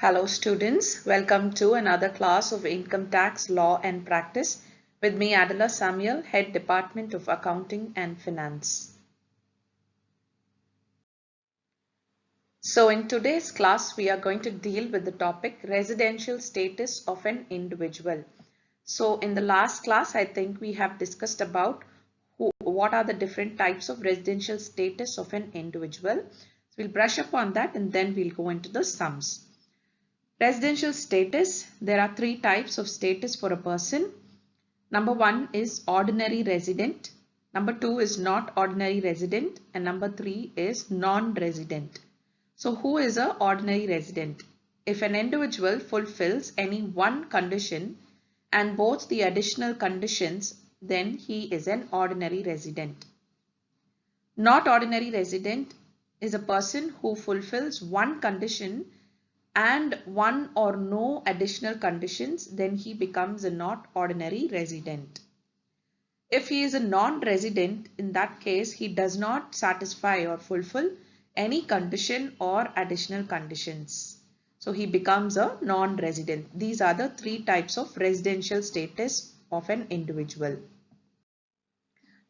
Hello students, welcome to another class of Income Tax Law and Practice with me Adela Samuel, Head Department of Accounting and Finance. So in today's class we are going to deal with the topic residential status of an individual. So in the last class I think we have discussed about what are the different types of residential status of an individual. So we'll brush up on that and then we'll go into the sums. Residential status, there are three types of status for a person. Number one is ordinary resident. Number two is not ordinary resident. And number three is non-resident. So who is an ordinary resident? If an individual fulfills any one condition and both the additional conditions, then he is an ordinary resident. Not ordinary resident is a person who fulfills one condition and one or no additional conditions, then he becomes a not ordinary resident. If he is a non-resident, in that case, he does not satisfy or fulfill any condition or additional conditions. So he becomes a non-resident. These are the three types of residential status of an individual.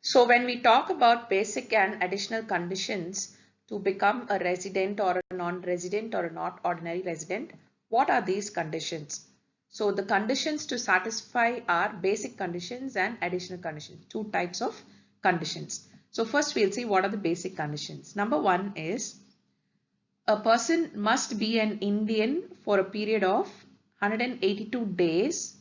So when we talk about basic and additional conditions, to become a resident or a non-resident or a not ordinary resident, what are these conditions? So the conditions to satisfy are basic conditions and additional conditions, two types of conditions. So first we'll see what are the basic conditions. Number one is a person must be an Indian for a period of 182 days.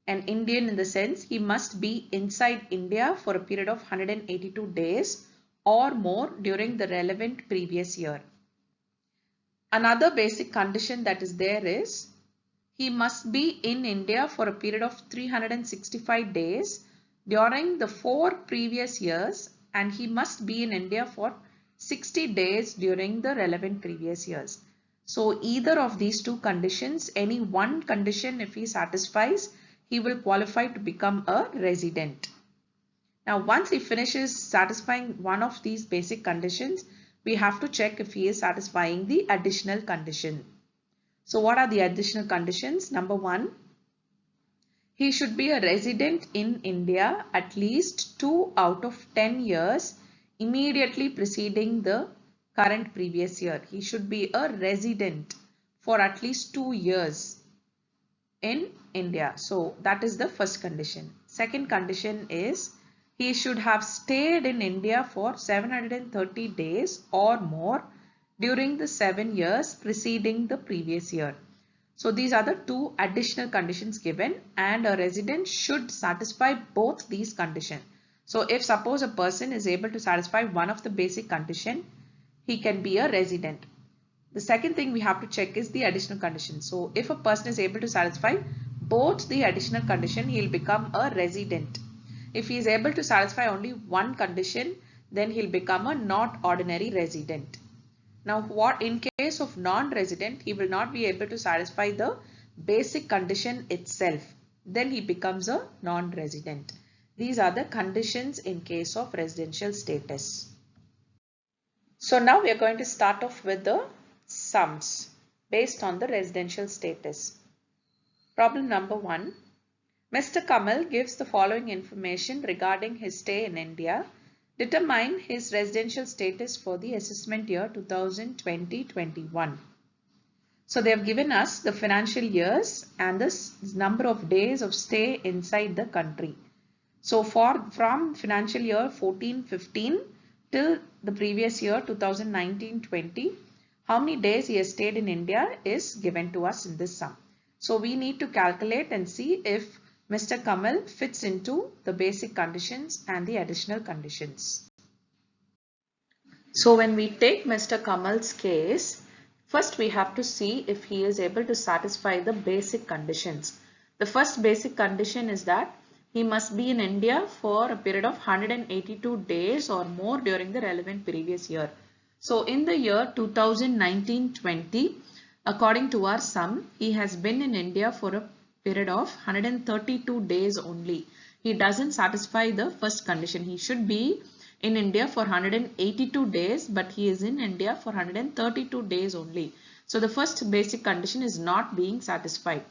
An Indian in the sense he must be inside India for a period of 182 days or more during the relevant previous year. Another basic condition that is there is he must be in India for a period of 365 days during the 4 previous years, and he must be in India for 60 days during the relevant previous years. So either of these two conditions, any one condition if he satisfies, he will qualify to become a resident. Now, once he finishes satisfying one of these basic conditions, we have to check if he is satisfying the additional condition. So what are the additional conditions? Number one, he should be a resident in India at least 2 out of 10 years immediately preceding the current previous year. He should be a resident for at least 2 years in India. So that is the first condition. Second condition is he should have stayed in India for 730 days or more during the 7 years preceding the previous year. So these are the two additional conditions given, and a resident should satisfy both these conditions. So if suppose a person is able to satisfy one of the basic condition, he can be a resident. The second thing we have to check is the additional condition. So if a person is able to satisfy both the additional condition, he will become a resident. If he is able to satisfy only one condition, then he'll become a not ordinary resident. Now, what in case of non-resident, he will not be able to satisfy the basic condition itself. Then he becomes a non-resident. These are the conditions in case of residential status. So now we are going to start off with the sums based on the residential status. Problem number 1. Mr. Kamal gives the following information regarding his stay in India. Determine his residential status for the assessment year 2020-21. So they have given us the financial years and the number of days of stay inside the country. So from financial year 14-15 till the previous year 2019-20, how many days he has stayed in India is given to us in this sum. So we need to calculate and see if Mr. Kamal fits into the basic conditions and the additional conditions. So when we take Mr. Kamal's case, first we have to see if he is able to satisfy the basic conditions. The first basic condition is that he must be in India for a period of 182 days or more during the relevant previous year. So in the year 2019-20, according to our sum, he has been in India for a period of 132 days only. He doesn't satisfy the first condition. He should be in India for 182 days, but he is in India for 132 days only. So the first basic condition is not being satisfied.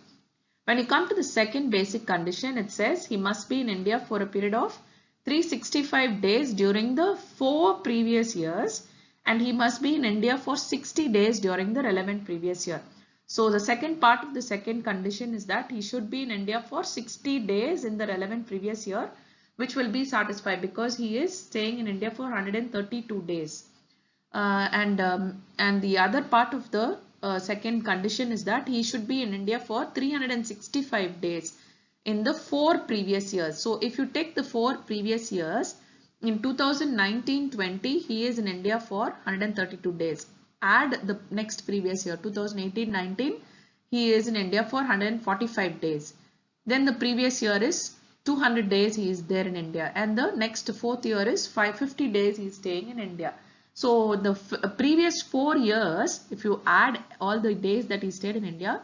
When you come to the second basic condition, it says he must be in India for a period of 365 days during the 4 previous years, and he must be in India for 60 days during the relevant previous year. So the second part of the second condition is that he should be in India for 60 days in the relevant previous year, which will be satisfied because he is staying in India for 132 days. And the other part of the second condition is that he should be in India for 365 days in the 4 previous years. So if you take the 4 previous years, in 2019-20 he is in India for 132 days. Add the next previous year, 2018-19, he is in India for 145 days. Then the previous year is 200 days he is there in India, and the next 4th year is 550 days he is staying in India. So the previous 4 years, if you add all the days that he stayed in India,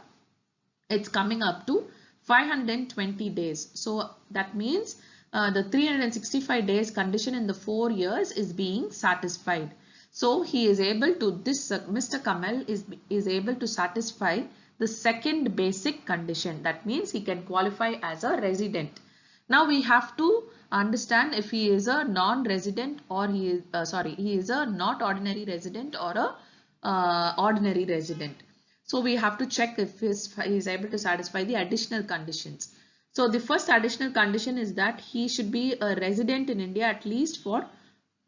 it's coming up to 520 days. So that means the 365 days condition in the 4 years is being satisfied. So he is able to, Mr. Kamal is able to satisfy the second basic condition. That means he can qualify as a resident. Now we have to understand if he is a non-resident or he is he is a not ordinary resident or a ordinary resident. So we have to check if he is able to satisfy the additional conditions. So the first additional condition is that he should be a resident in India at least for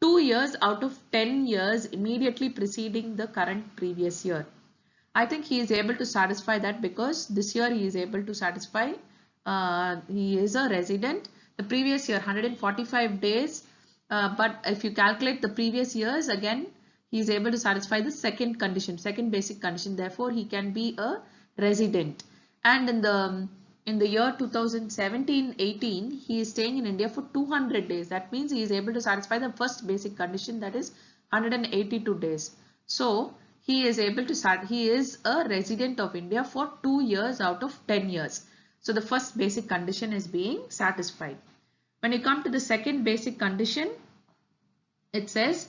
2 years out of 10 years immediately preceding the current previous year. I think he is able to satisfy that because this year he is able to satisfy, he is a resident. The previous year 145 days, but if you calculate the previous years again, he is able to satisfy the second condition, second basic condition. Therefore, he can be a resident. And in the year 2017-18, he is staying in India for 200 days. That means he is able to satisfy the first basic condition, that is 182 days. So he is able to he is a resident of India for 2 years out of 10 years. So the first basic condition is being satisfied. When you come to the second basic condition, it says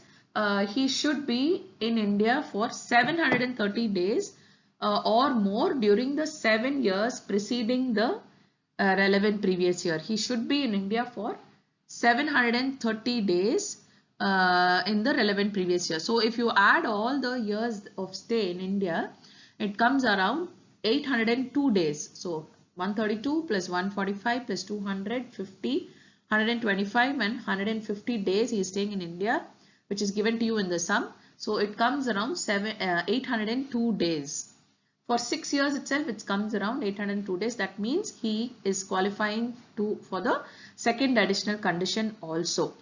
he should be in India for 730 days or more during the 7 years preceding the relevant previous year. He should be in India for 730 days in the relevant previous year. So if you add all the years of stay in India, it comes around 802 days. So 132 plus 145 plus 250, 125 and 150 days he is staying in India, which is given to you in the sum. So it comes around 802 days. For 6 years itself, it comes around 802 days. That means he is qualifying for the second additional condition also.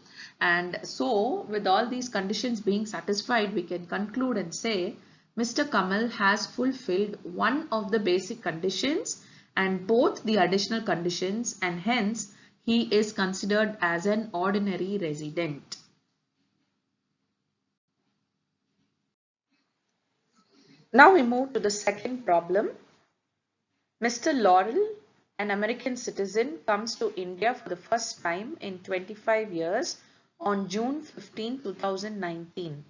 And so with all these conditions being satisfied, we can conclude and say Mr. Kamal has fulfilled one of the basic conditions and both the additional conditions, and hence he is considered as an ordinary resident. Now we move to the second problem. Mr. Laurel, an American citizen, comes to India for the first time in 25 years on June 15, 2019.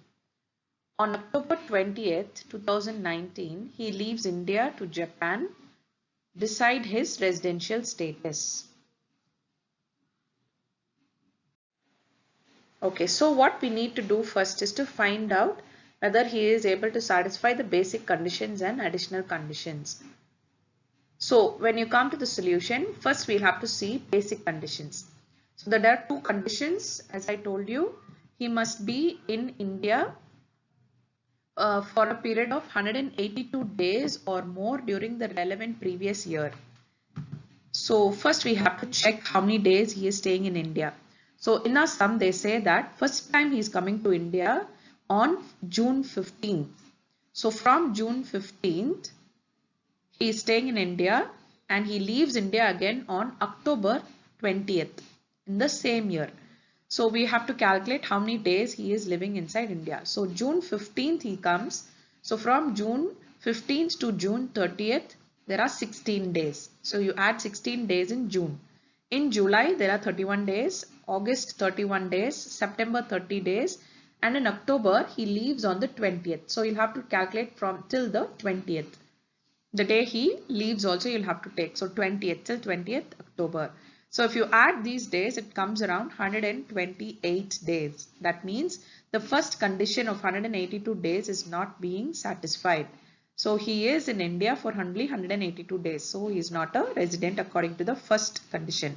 On October 20th, 2019, he leaves India to Japan. Decide his residential status. Okay, so what we need to do first is to find out whether he is able to satisfy the basic conditions and additional conditions. So when you come to the solution, first we have to see basic conditions. So there are two conditions, as I told you. He must be in India for a period of 182 days or more during the relevant previous year. So first we have to check how many days he is staying in India. So in our sum they say that first time he is coming to India on June 15th. So from June 15th he is staying in India and he leaves India again on October 20th in the same year. So we have to calculate how many days he is living inside India. So June 15th he comes. So from June 15th to June 30th there are 16 days. So you add 16 days in June. In July there are 31 days, August 31 days, September 30 days, and in October he leaves on the 20th. So you'll have to calculate from till the 20th. The day he leaves also you'll have to take. So 20th till 20th October. So if you add these days, it comes around 128 days. That means the first condition of 182 days is not being satisfied. So he is in India for only 182 days. So he is not a resident according to the first condition.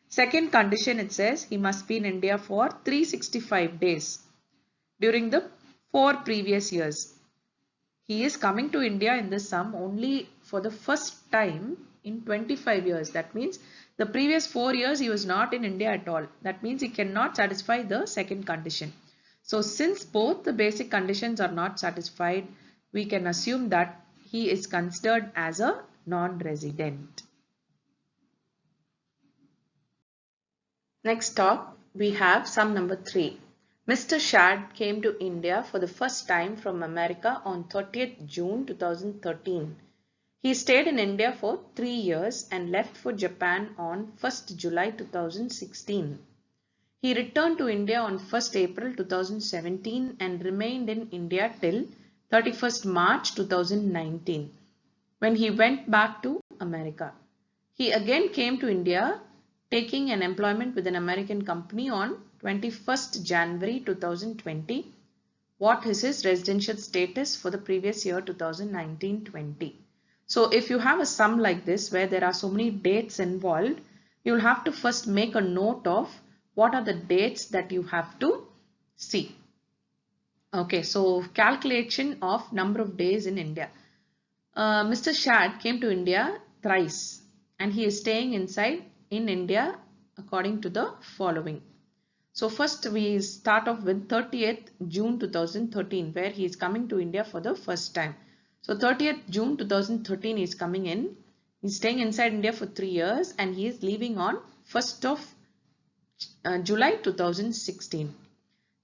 Second condition, it says he must be in India for 365 days during the 4 previous years. He is coming to India in this sum only for the first time in 25 years. That means the previous 4 years he was not in India at all. That means he cannot satisfy the second condition. So since both the basic conditions are not satisfied, we can assume that he is considered as a non-resident. Next up, we have sum number 3. Mr. Shad came to India for the first time from America on 30th June 2013. He stayed in India for 3 years and left for Japan on 1st July 2016. He returned to India on 1st April 2017 and remained in India till 31st March 2019 when he went back to America. He again came to India taking an employment with an American company on 21st January 2020. What is his residential status for the previous year 2019-20? So if you have a sum like this where there are so many dates involved, you will have to first make a note of what are the dates that you have to see. Okay, so calculation of number of days in India. Mr. Shad came to India thrice and he is staying in India according to the following. So first we start off with 30th June 2013 where he is coming to India for the first time. So 30th June 2013 he is coming in. He is staying inside India for 3 years and he is leaving on 1st of July 2016.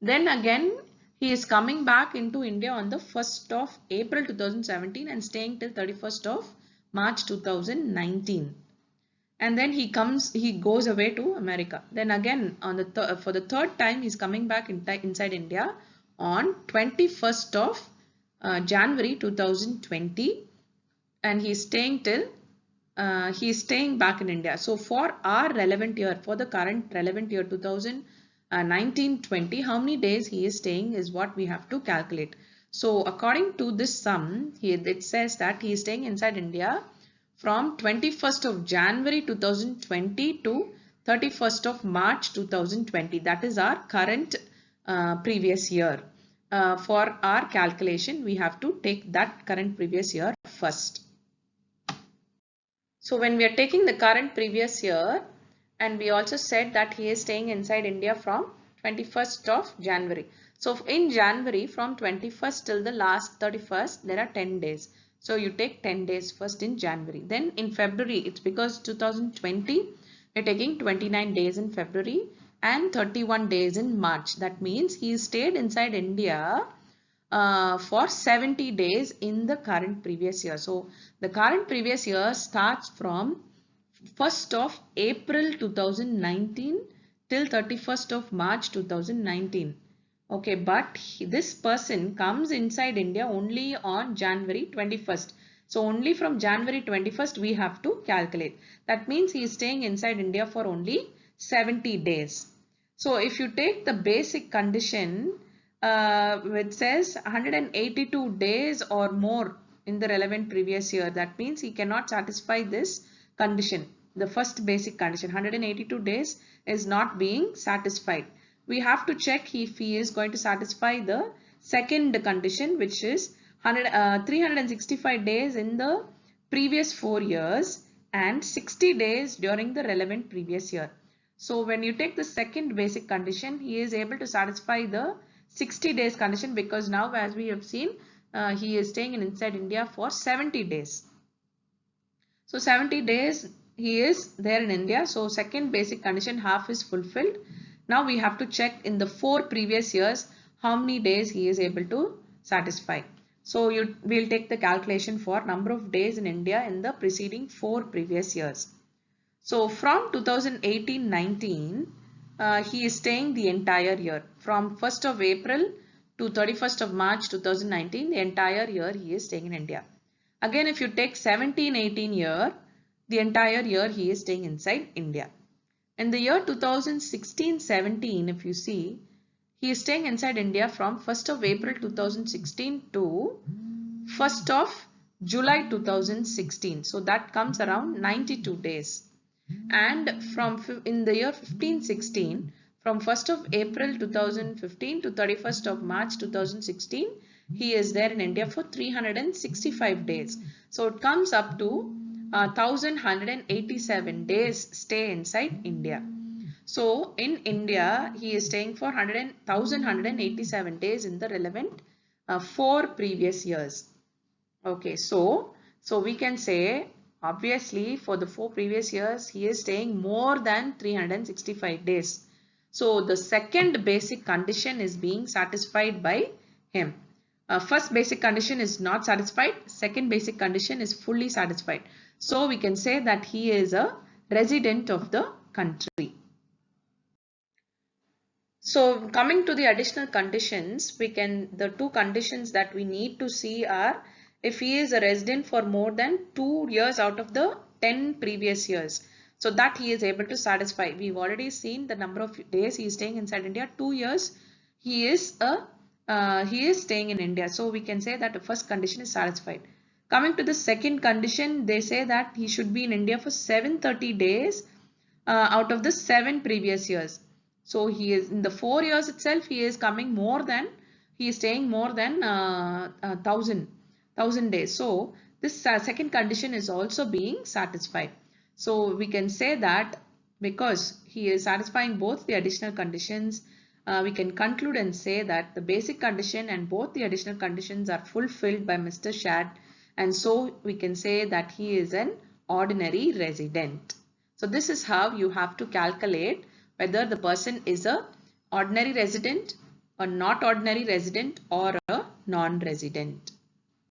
Then again he is coming back into India on the 1st of April 2017 and staying till 31st of March 2019. And then he goes away to America. Then again on the for the third time he's coming back inside India on 21st of January 2020 and he's staying back in India. So for our relevant year, for the current relevant year 2019-20, how many days he is staying is what we have to calculate. So according to this sum, it says that he is staying inside India from 21st of January 2020 to 31st of March 2020. That is our current previous year. For our calculation, we have to take that current previous year first. So when we are taking the current previous year, and we also said that he is staying inside India from 21st of January. So in January from 21st till the last 31st, there are 10 days. So you take 10 days first in January. Then in February, it's because 2020, we're taking 29 days in February and 31 days in March. That means he stayed inside India for 70 days in the current previous year. So the current previous year starts from 1st of April 2019 till 31st of March 2019. Okay, but this person comes inside India only on January 21st. So only from January 21st we have to calculate. That means he is staying inside India for only 70 days. So if you take the basic condition which says 182 days or more in the relevant previous year, that means he cannot satisfy this condition. The first basic condition, 182 days, is not being satisfied. We have to check if he is going to satisfy the second condition, which is 365 days in the previous 4 years and 60 days during the relevant previous year. So when you take the second basic condition, he is able to satisfy the 60 days condition because now, as we have seen, he is staying inside India for 70 days. So 70 days he is there in India. So second basic condition, half is fulfilled. Now we have to check in the 4 previous years how many days he is able to satisfy. So we'll take the calculation for number of days in India in the preceding 4 previous years. So from 2018-19, he is staying the entire year. From 1st of April to 31st of March 2019, the entire year he is staying in India. Again, if you take 17-18 year, the entire year he is staying inside India. In the year 2016-17, if you see, he is staying inside India from 1st of April 2016 to 1st of July 2016. So that comes around 92 days. And from in the year 15-16, from 1st of April 2015 to 31st of March 2016, he is there in India for 365 days. So it comes up to 1187 days stay inside India. So in India, he is staying for 1187 days in the relevant 4 previous years. Okay, so we can say obviously for the 4 previous years he is staying more than 365 days. So the second basic condition is being satisfied by him. First basic condition is not satisfied. Second basic condition is fully satisfied. So we can say that he is a resident of the country. So coming to the additional conditions, the 2 conditions that we need to see are if he is a resident for more than 2 years out of the 10 previous years. So that he is able to satisfy. We've already seen the number of days he is staying inside India. 2 years he is staying in India. So we can say that the first condition is satisfied. Coming to the second condition, they say that he should be in India for 730 days out of the 7 previous years. So he is in the 4 years itself, he is staying more than 1000 days. So this second condition is also being satisfied. So we can say that because he is satisfying both the additional conditions, we can conclude and say that the basic condition and both the additional conditions are fulfilled by Mr. Shad, and so we can say that he is an ordinary resident. So this is how you have to calculate whether the person is a ordinary resident, a not ordinary resident, or a non-resident.